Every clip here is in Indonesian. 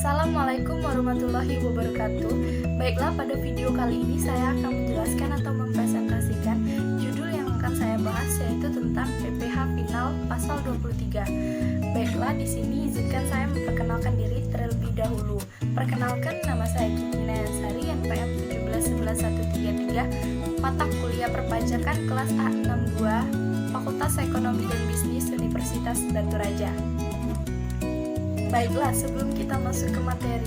Assalamualaikum warahmatullahi wabarakatuh. Baiklah, pada video kali ini saya akan menjelaskan atau mempresentasikan judul yang akan saya bahas, yaitu tentang PPh Final pasal 23. Baiklah, di sini izinkan saya memperkenalkan diri terlebih dahulu. Perkenalkan, nama saya Kiki Nayansari, NPM 1711133, mata kuliah perpajakan kelas A62, Fakultas Ekonomi dan Bisnis Universitas Batu Raja. Baiklah, sebelum kita masuk ke materi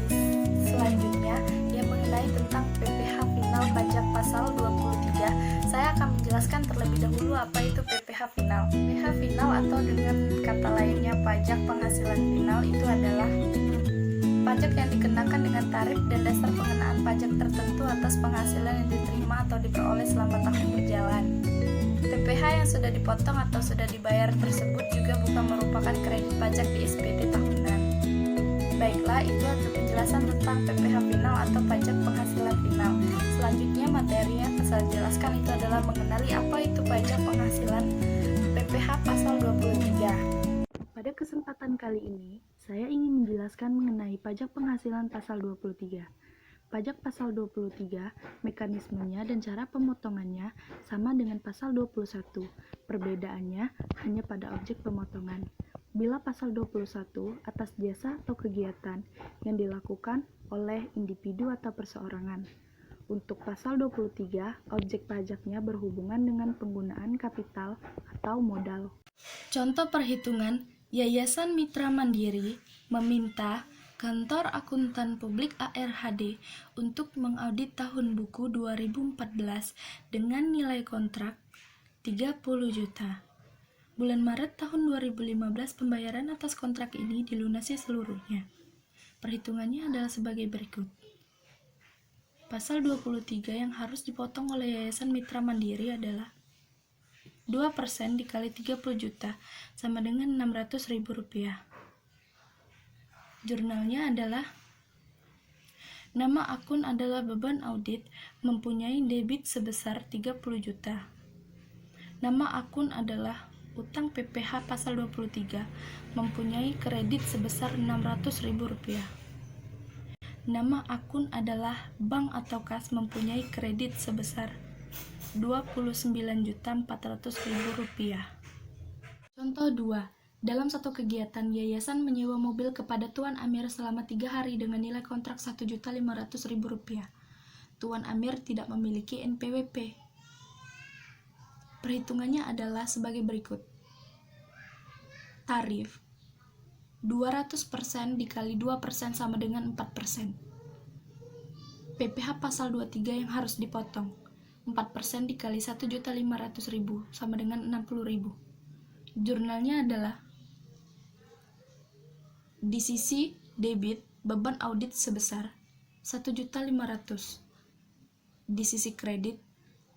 selanjutnya yang mengenai tentang PPh Final pajak pasal 23, saya akan menjelaskan terlebih dahulu apa itu PPh Final. PPh Final atau dengan kata lainnya pajak penghasilan final itu adalah pajak yang dikenakan dengan tarif dan dasar pengenaan pajak tertentu atas penghasilan yang diterima atau diperoleh selama tahun berjalan. PPh yang sudah dipotong atau sudah dibayar tersebut juga bukan merupakan kredit pajak di SPT tahunan. Baiklah, itu adalah penjelasan tentang PPh Final atau pajak penghasilan final. Selanjutnya materi yang saya jelaskan itu adalah mengenali apa itu pajak penghasilan PPh pasal 23. Pada kesempatan kali ini, saya ingin menjelaskan mengenai pajak penghasilan pasal 23. Pajak pasal 23, mekanismenya dan cara pemotongannya sama dengan pasal 21. Perbedaannya hanya pada objek pemotongan. Bila pasal 21 atas jasa atau kegiatan yang dilakukan oleh individu atau perseorangan. Untuk pasal 23, objek pajaknya berhubungan dengan penggunaan kapital atau modal. Contoh perhitungan, Yayasan Mitra Mandiri meminta Kantor Akuntan Publik ARHD untuk mengaudit tahun buku 2014 dengan nilai kontrak 30 juta. Bulan Maret tahun 2015 pembayaran atas kontrak ini dilunasi seluruhnya. Perhitungannya adalah sebagai berikut. Pasal 23 yang harus dipotong oleh Yayasan Mitra Mandiri adalah 2% dikali 30 juta sama dengan Rp600.000. Jurnalnya adalah nama akun adalah beban audit mempunyai debit sebesar 30 juta. Nama akun adalah utang PPh pasal 23 mempunyai kredit sebesar Rp600.000. Nama akun adalah bank atau kas mempunyai kredit sebesar Rp29.400.000. Contoh 2. Dalam satu kegiatan, yayasan menyewa mobil kepada Tuan Amir selama 3 hari dengan nilai kontrak Rp1.500.000. Tuan Amir tidak memiliki NPWP. Perhitungannya adalah sebagai berikut. Tarif 200% dikali 2% sama dengan 4%. PPh pasal 23 yang harus dipotong 4% dikali 1.500.000 sama dengan 60.000. Jurnalnya adalah di sisi debit beban audit sebesar 1.500.000. Di sisi kredit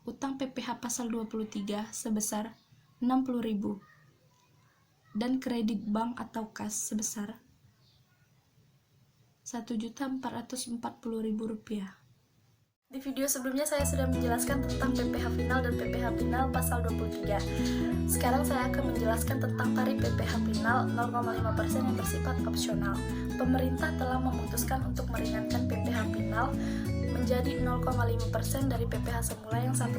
utang PPh pasal 23 sebesar 60.000 dan kredit bank atau kas sebesar Rp1.440.000. Di video sebelumnya saya sudah menjelaskan tentang PPh Final dan PPh Final pasal 23. Sekarang saya akan menjelaskan tentang tarif PPh Final 0,5% yang bersifat opsional. Pemerintah telah memutuskan untuk meringankan PPh Final menjadi 0,5% dari PPh semula yang 1%.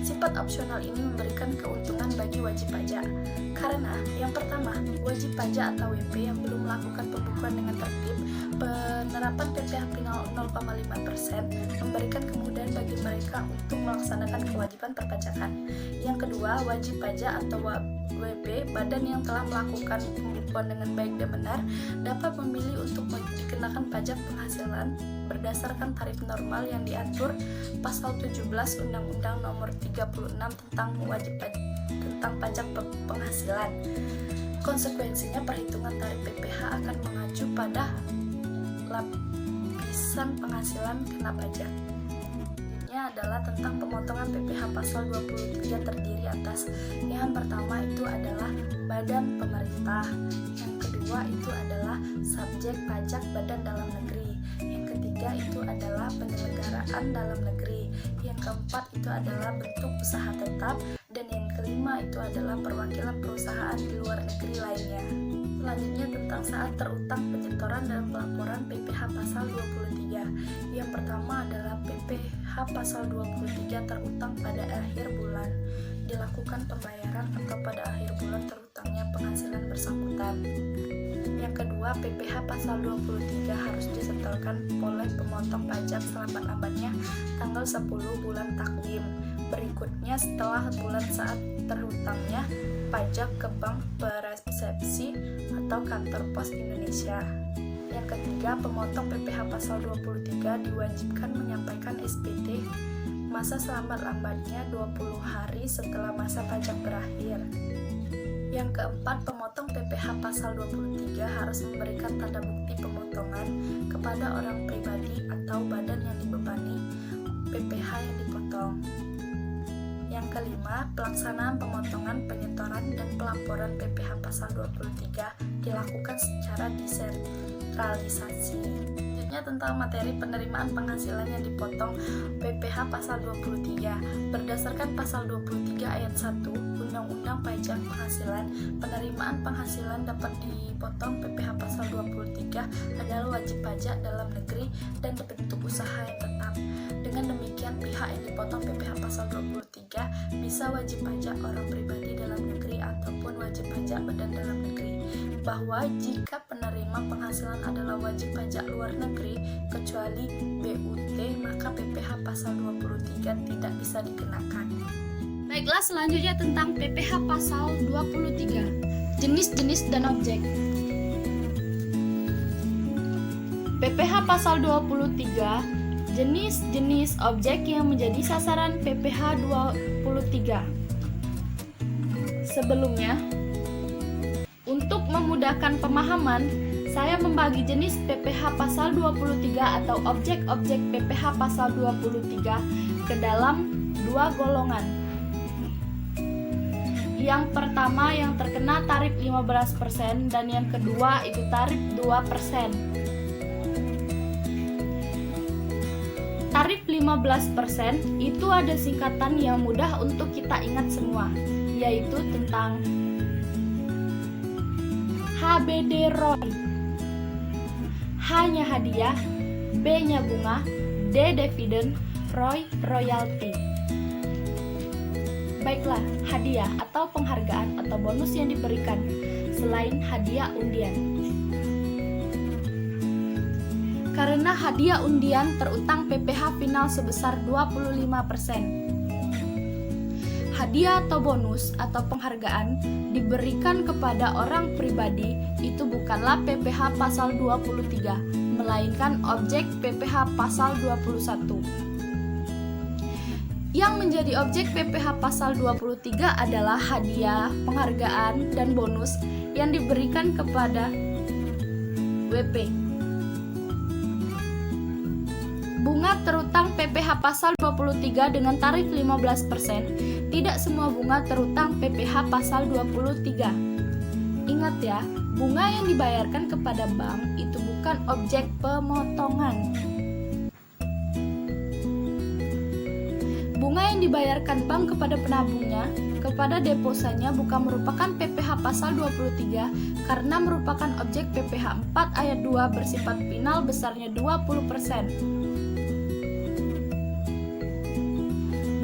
Sifat opsional ini memberikan keuntungan bagi wajib pajak. Karena yang pertama, wajib pajak atau WP yang belum melakukan pembukuan dengan tertib, penerapan PPh Final 0,5% memberikan kemudahan bagi mereka untuk melaksanakan kewajiban perpajakan. Yang kedua, wajib pajak atau WP, badan yang telah melakukan pembukuan dengan baik dan benar, dapat memilih untuk dikenakan pajak penghasilan berdasarkan tarif normal yang diatur pasal 17 Undang-Undang Nomor 36 tentang pajak penghasilan. Konsekuensinya, perhitungan tarif PPh akan mengacu pada lapisan penghasilan kena pajak. Ini adalah tentang pemotongan PPh pasal 23 terdiri atas yang pertama itu adalah badan pemerintah, yang kedua itu adalah subjek pajak badan dalam negeri, yang ketiga itu adalah penyelenggaraan dalam negeri, yang keempat itu adalah bentuk usaha tetap, dan yang kelima itu adalah perwakilan perusahaan di luar negeri lainnya. Selanjutnya tentang saat terutang penyetoran dan pelaporan PPh pasal 23. Yang pertama adalah PPh pasal 23 terutang pada akhir bulan. Dilakukan pembayaran atau pada akhir bulan terutangnya penghasilan bersangkutan. Yang kedua, PPh pasal 23 harus disetorkan oleh pemotong pajak selambat-lambatnya tanggal 10 bulan takvim. Berikutnya setelah bulan saat terutangnya pajak ke bank persepsi atau kantor pos Indonesia. Yang ketiga, pemotong PPh pasal 23 diwajibkan menyampaikan SPT masa selambat-lambatnya 20 hari setelah masa pajak berakhir. Yang keempat, pemotong PPh pasal 23 harus memberikan tanda bukti pemotongan kepada orang pribadi atau badan yang dibebani PPh yang dipotong. Yang kelima, pelaksanaan pemotongan, penyetoran, dan pelaporan PPh pasal 23 dilakukan secara desentralisasi. Selanjutnya tentang materi penerimaan penghasilan yang dipotong PPh pasal 23. Berdasarkan pasal 23 ayat 1 Undang-Undang Pajak Penghasilan, penerimaan penghasilan dapat dipotong PPh pasal 23 adalah wajib pajak dalam negeri dan bentuk usaha yang tetap. Dengan demikian, pihak yang dipotong PPh pasal 23 bisa wajib pajak orang pribadi dalam negeri ataupun wajib pajak badan dalam negeri. Bahwa jika penerima penghasilan adalah wajib pajak luar negeri kecuali BUT, maka PPh pasal 23 tidak bisa dikenakan. Baiklah, selanjutnya tentang PPh pasal 23. Jenis-jenis dan objek. PPh pasal 23, jenis-jenis objek yang menjadi sasaran PPh 23. Sebelumnya, untuk memudahkan pemahaman, saya membagi jenis PPh pasal 23 atau objek-objek PPh pasal 23 ke dalam dua golongan. Yang pertama yang terkena tarif 15% dan yang kedua itu tarif 2%. Tarif 15% itu ada singkatan yang mudah untuk kita ingat semua, yaitu tentang HBD ROI. H-nya hadiah, B-nya bunga, D dividen, ROI royalti. Baiklah, hadiah atau penghargaan atau bonus yang diberikan selain hadiah undian. Karena hadiah undian terutang PPh final sebesar 25%. Hadiah atau bonus atau penghargaan diberikan kepada orang pribadi itu bukanlah PPh pasal 23, melainkan objek PPh pasal 21. Yang menjadi objek PPh pasal 23 adalah hadiah, penghargaan, dan bonus yang diberikan kepada WP. Bunga terutang PPh pasal 23 dengan tarif 15%. Tidak semua bunga terutang PPh pasal 23. Ingat ya, bunga yang dibayarkan kepada bank itu bukan objek pemotongan. Bunga yang dibayarkan bank kepada penabungnya, kepada deposanya bukan merupakan PPh pasal 23 karena merupakan objek PPh 4 ayat 2 bersifat final besarnya 20%.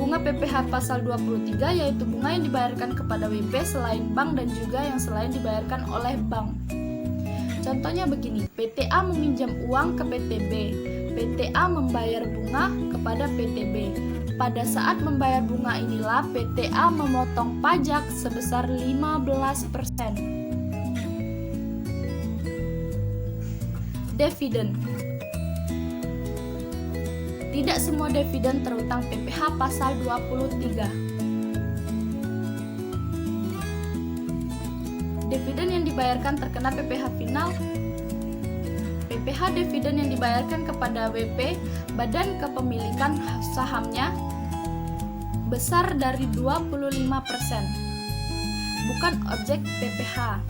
Bunga PPh pasal 23 yaitu bunga yang dibayarkan kepada WP selain bank dan juga yang selain dibayarkan oleh bank. Contohnya begini, PTA meminjam uang ke PTB, PTA membayar bunga kepada PTB. Pada saat membayar bunga inilah PTA memotong pajak sebesar 15%. Dividen. Tidak semua dividen terutang PPh pasal 23. Dividen yang dibayarkan terkena PPh final. PPh dividen yang dibayarkan kepada WP, badan kepemilikan sahamnya, besar dari 25%. Bukan objek PPh.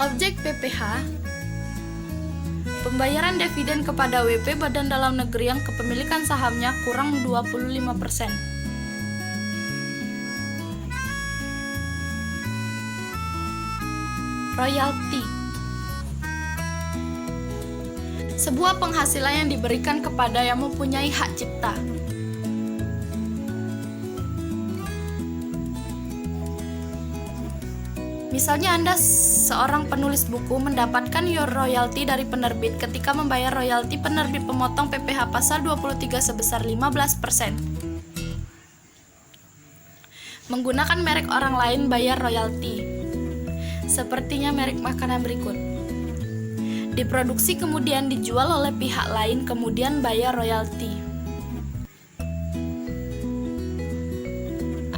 Objek PPh pembayaran dividen kepada WP badan dalam negeri yang kepemilikan sahamnya kurang 25%. Royalti. Sebuah penghasilan yang diberikan kepada yang mempunyai hak cipta. Misalnya Anda seorang penulis buku mendapatkan royalti dari penerbit ketika membayar royalti penerbit pemotong PPh pasal 23 sebesar 15%. Menggunakan merek orang lain bayar royalti. Sepertinya merek makanan berikut. Diproduksi kemudian dijual oleh pihak lain kemudian bayar royalti.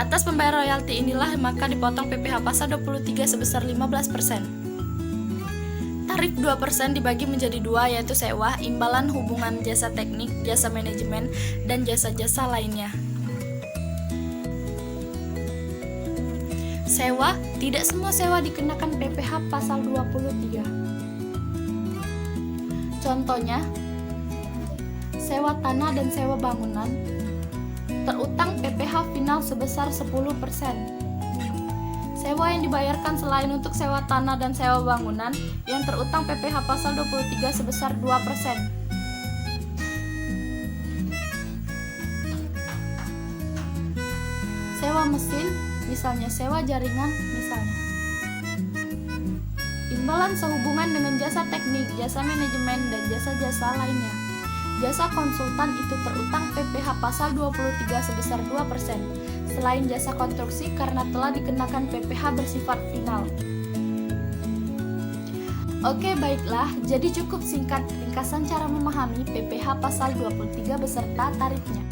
Atas pembayaran royalti inilah maka dipotong PPh pasal 23 sebesar 15%. Tarif 2% dibagi menjadi dua, yaitu sewa, imbalan hubungan jasa teknik, jasa manajemen, dan jasa-jasa lainnya. Sewa, tidak semua sewa dikenakan PPh pasal 23. Contohnya, sewa tanah dan sewa bangunan terutang PPh final sebesar 10%. Sewa yang dibayarkan selain untuk sewa tanah dan sewa bangunan yang terutang PPh pasal 23 sebesar 2%. Sewa mesin, misalnya sewa jaringan, misalnya. Imbalan sehubungan dengan jasa teknik, jasa manajemen, dan jasa-jasa lainnya. Jasa konsultan itu terutang PPh pasal 23 sebesar 2%, selain jasa konstruksi karena telah dikenakan PPh bersifat final. Oke, baiklah, jadi cukup singkat ringkasan cara memahami PPh pasal 23 beserta tarifnya.